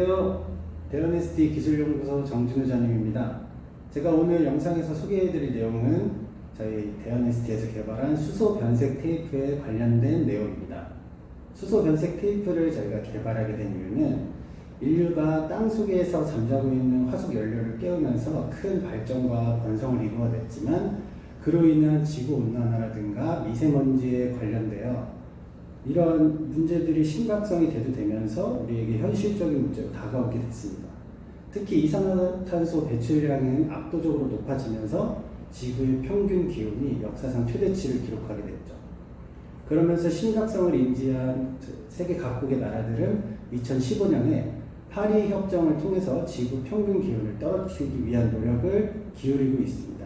안녕하세요. 대한ST 기술연구소 정진우 전임입니다. 제가 오늘 영상에서 소개해드릴 내용은 저희 대한ST에서 개발한 수소 변색 테이프에 관련된 내용입니다. 수소 변색 테이프를 저희가 개발하게 된 이유는 인류가 땅 속에서 잠자고 있는 화석 연료를 깨우면서 큰 발전과 번성을 이루어냈지만 그로 인한 지구 온난화라든가 미세먼지에 관련되어 이런 문제들이 심각성이 대두되면서 우리에게 현실적인 문제로 다가오게 됐습니다. 특히 이산화탄소 배출량은 압도적으로 높아지면서 지구의 평균 기온이 역사상 최대치를 기록하게 됐죠. 그러면서 심각성을 인지한 세계 각국의 나라들은 2015년에 파리 협정을 통해서 지구 평균 기온을 떨어뜨리기 위한 노력을 기울이고 있습니다.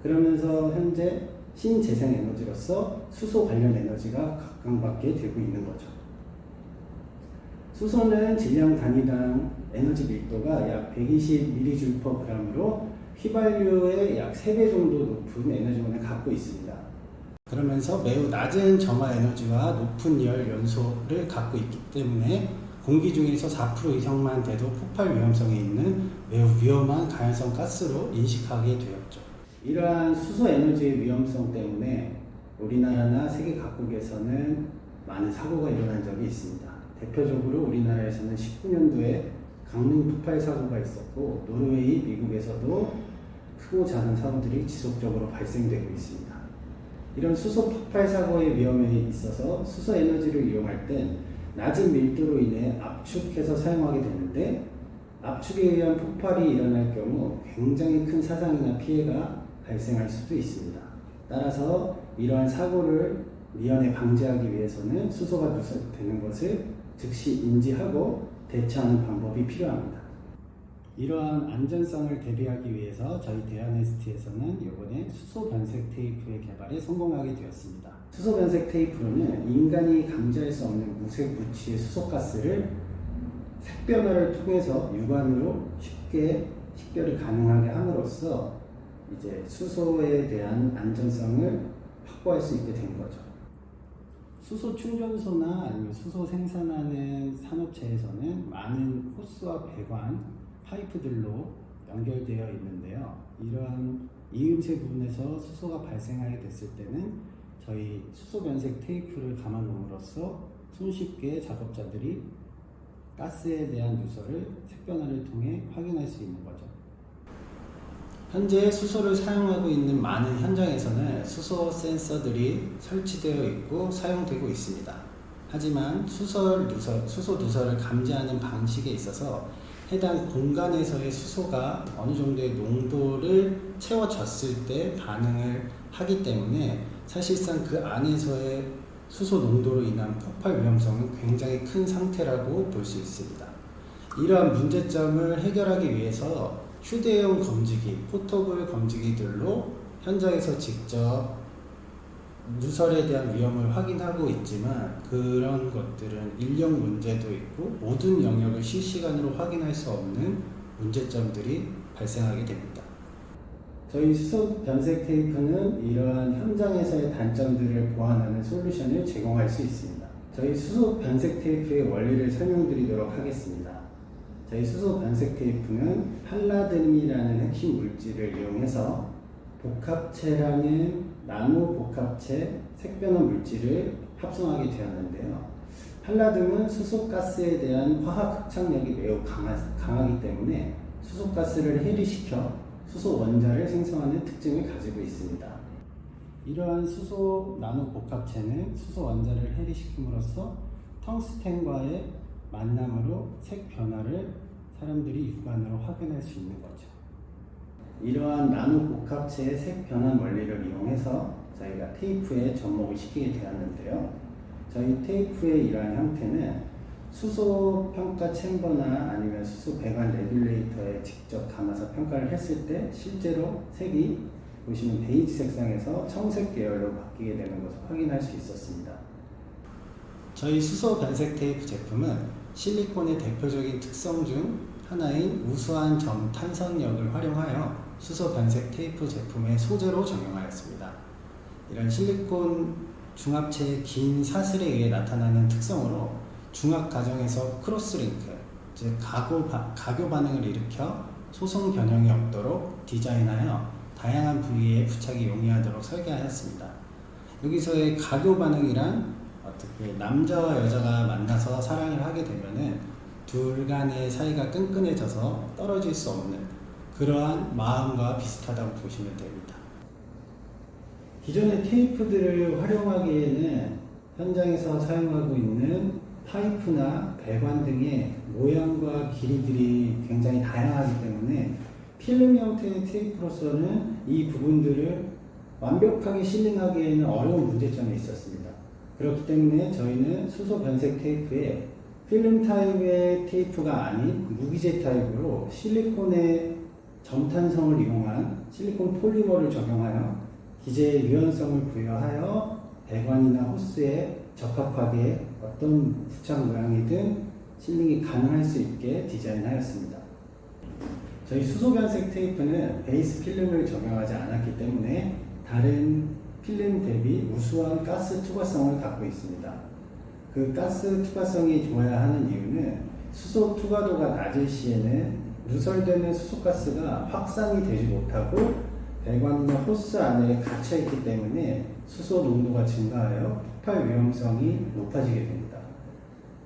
그러면서 현재 신재생 에너지로서 수소 관련 에너지가 각광받게 되고 있는 거죠. 수소는 질량 단위당 에너지 밀도가 약 120mJ/g으로 휘발유의 약 3배 정도 높은 에너지원을 갖고 있습니다. 그러면서 매우 낮은 점화 에너지와 높은 열 연소를 갖고 있기 때문에 공기 중에서 4% 이상만 돼도 폭발 위험성이 있는 매우 위험한 가연성 가스로 인식하게 되었죠. 이러한 수소 에너지의 위험성 때문에 우리나라나 세계 각국에서는 많은 사고가 일어난 적이 있습니다. 대표적으로 우리나라에서는 19년도에 강릉 폭발 사고가 있었고 노르웨이, 미국에서도 크고 작은 사고들이 지속적으로 발생되고 있습니다. 이런 수소 폭발 사고의 위험에 있어서 수소 에너지를 이용할 땐 낮은 밀도로 인해 압축해서 사용하게 되는데 압축에 의한 폭발이 일어날 경우 굉장히 큰 사상이나 피해가 발생할 수도 있습니다. 따라서 이러한 사고를 미연에 방지하기 위해서는 수소가 누설되는 것을 즉시 인지하고 대처하는 방법이 필요합니다. 이러한 안전성을 대비하기 위해서 저희 대한ST에서는 이번에 수소 변색 테이프의 개발에 성공하게 되었습니다. 수소 변색 테이프로는 인간이 감지할 수 없는 무색 무취의 수소가스를 색변화를 통해서 육안으로 쉽게 식별이 가능하게 함으로써 이제 수소에 대한 안전성을 확보할 수 있게 된 거죠. 수소 충전소나 아니면 수소 생산하는 산업체에서는 많은 호스와 배관, 파이프들로 연결되어 있는데요. 이러한 이음새 부분에서 수소가 발생하게 됐을 때는 저희 수소 변색 테이프를 감아 놓음으로써 손쉽게 작업자들이 가스에 대한 누설을 색변화를 통해 확인할 수 있는 거죠. 현재 수소를 사용하고 있는 많은 현장에서는 수소 센서들이 설치되어 있고 사용되고 있습니다. 하지만 수소 누설을 감지하는 방식에 있어서 해당 공간에서의 수소가 어느 정도의 농도를 채워졌을 때 반응을 하기 때문에 사실상 그 안에서의 수소 농도로 인한 폭발 위험성은 굉장히 큰 상태라고 볼 수 있습니다. 이러한 문제점을 해결하기 위해서 휴대용 검지기, 포터블 검지기들로 현장에서 직접 누설에 대한 위험을 확인하고 있지만 그런 것들은 인력 문제도 있고 모든 영역을 실시간으로 확인할 수 없는 문제점들이 발생하게 됩니다. 저희 수소 변색 테이프는 이러한 현장에서의 단점들을 보완하는 솔루션을 제공할 수 있습니다. 저희 수소 변색 테이프의 원리를 설명드리도록 하겠습니다. 저희 수소 변색 테이프는 팔라듐이라는 핵심 물질을 이용해서 복합체라는 나노 복합체 색변화 물질을 합성하게 되었는데요. 팔라듐은 수소가스에 대한 화학 흡착력이 매우 강하기 때문에 수소가스를 해리시켜 수소 원자를 생성하는 특징을 가지고 있습니다. 이러한 수소 나노 복합체는 수소 원자를 해리시킴으로써 텅스텐과의 만남으로 색 변화를 사람들이 육안으로 확인할 수 있는 거죠. 이러한 나노 복합체의 색 변환 원리를 이용해서 저희가 테이프에 접목을 시키게 되었는데요. 저희 테이프의 이러한 형태는 수소 평가 챔버나 아니면 수소 배관 레귤레이터에 직접 감아서 평가를 했을 때 실제로 색이 보시면 베이지 색상에서 청색 계열로 바뀌게 되는 것을 확인할 수 있었습니다. 저희 수소 변색 테이프 제품은 실리콘의 대표적인 특성 중 하나인 우수한 점 탄성력을 활용하여 수소 변색 테이프 제품의 소재로 적용하였습니다. 이런 실리콘 중합체의 긴 사슬에 의해 나타나는 특성으로 중합 과정에서 크로스링크, 즉 가교 반응을 일으켜 소송 변형이 없도록 디자인하여 다양한 부위에 부착이 용이하도록 설계하였습니다. 여기서의 가교 반응이란 어떻게 남자와 여자가 만나서 사랑을 하게 되면은 둘 간의 사이가 끈끈해져서 떨어질 수 없는 그러한 마음과 비슷하다고 보시면 됩니다. 기존의 테이프들을 활용하기에는 현장에서 사용하고 있는 파이프나 배관 등의 모양과 길이들이 굉장히 다양하기 때문에 필름 형태의 테이프로서는 이 부분들을 완벽하게 실링하기에는 어려운 문제점이 있었습니다. 그렇기 때문에 저희는 수소 변색 테이프에 필름 타입의 테이프가 아닌 무기재 타입으로 실리콘의 점탄성을 이용한 실리콘 폴리머를 적용하여 기재의 유연성을 부여하여 배관이나 호스에 적합하게 어떤 부착 모양이든 실링이 가능할 수 있게 디자인하였습니다. 저희 수소 변색 테이프는 베이스 필름을 적용하지 않았기 때문에 다른 필름 대비 우수한 가스 투과성을 갖고 있습니다. 그 가스 투과성이 좋아야 하는 이유는 수소 투과도가 낮을 시에는 누설되는 수소가스가 확산이 되지 못하고 배관이나 호스 안에 갇혀있기 때문에 수소 농도가 증가하여 폭발 위험성이 높아지게 됩니다.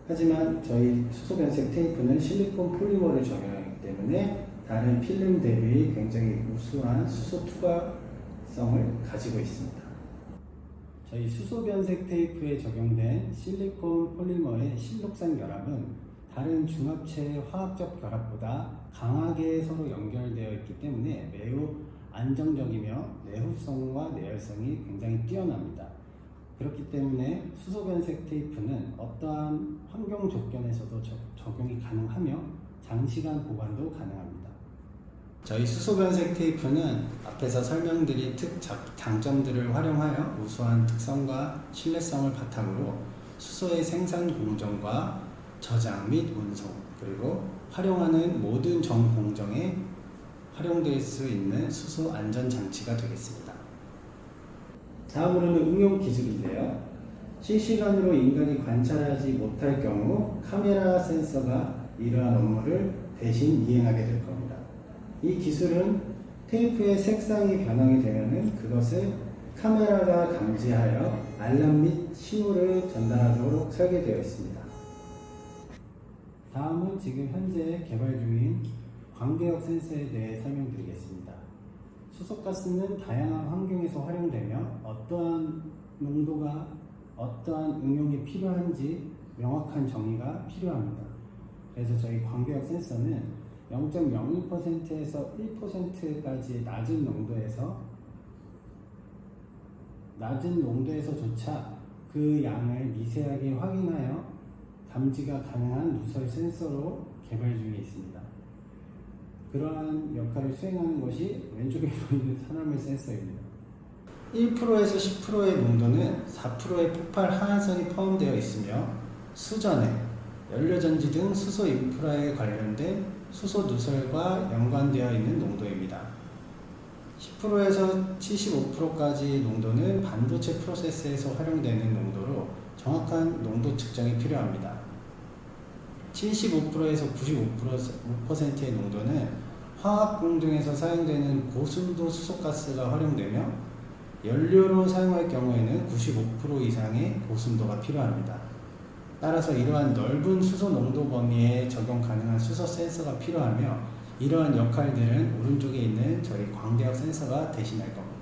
하지만 저희 수소 변색 테이프는 실리콘 폴리머를 적용하기 때문에 다른 필름 대비 굉장히 우수한 수소 투과성을 가지고 있습니다. 저희 수소 변색 테이프에 적용된 실리콘 폴리머의 실록산 결합은 다른 중합체의 화학적 결합보다 강하게 서로 연결되어 있기 때문에 매우 안정적이며 내후성과 내열성이 굉장히 뛰어납니다. 그렇기 때문에 수소 변색 테이프는 어떠한 환경 조건에서도 적용이 가능하며 장시간 보관도 가능합니다. 저희 수소 변색 테이프는 앞에서 설명드린 장점들을 활용하여 우수한 특성과 신뢰성을 바탕으로 수소의 생산 공정과 저장 및 운송 그리고 활용하는 모든 전 공정에 활용될 수 있는 수소 안전 장치가 되겠습니다. 다음으로는 응용 기술인데요. 실시간으로 인간이 관찰하지 못할 경우 카메라 센서가 이러한 업무를 대신 이행하게 될 겁니다. 이 기술은 테이프의 색상이 변형이 되면은 그것을 카메라가 감지하여 알람 및 신호를 전달하도록 설계되어 있습니다. 다음은 지금 현재 개발 중인 광대역 센서에 대해 설명드리겠습니다. 수소가스는 다양한 환경에서 활용되며 어떠한 농도가 어떠한 응용이 필요한지 명확한 정의가 필요합니다. 그래서 저희 광대역 센서는 0.01%에서 1%까지 낮은 농도에서조차 그 양을 미세하게 확인하여 감지가 가능한 누설 센서로 개발 중에 있습니다. 그러한 역할을 수행하는 것이 왼쪽에 보이는 산화물 센서입니다. 1%에서 10%의 농도는 4%의 폭발 하한선이 포함되어 있으며 수전에 연료전지 등 수소 인프라에 관련된 수소 누설과 연관되어 있는 농도입니다. 10%에서 75%까지 농도는 반도체 프로세스에서 활용되는 농도로 정확한 농도 측정이 필요합니다. 75%에서 95%의 농도는 화학 공정에서 사용되는 고순도 수소가스가 활용되며 연료로 사용할 경우에는 95% 이상의 고순도가 필요합니다. 따라서 이러한 넓은 수소 농도 범위에 적용 가능한 수소 센서가 필요하며 이러한 역할들은 오른쪽에 있는 저희 광대역 센서가 대신할 겁니다.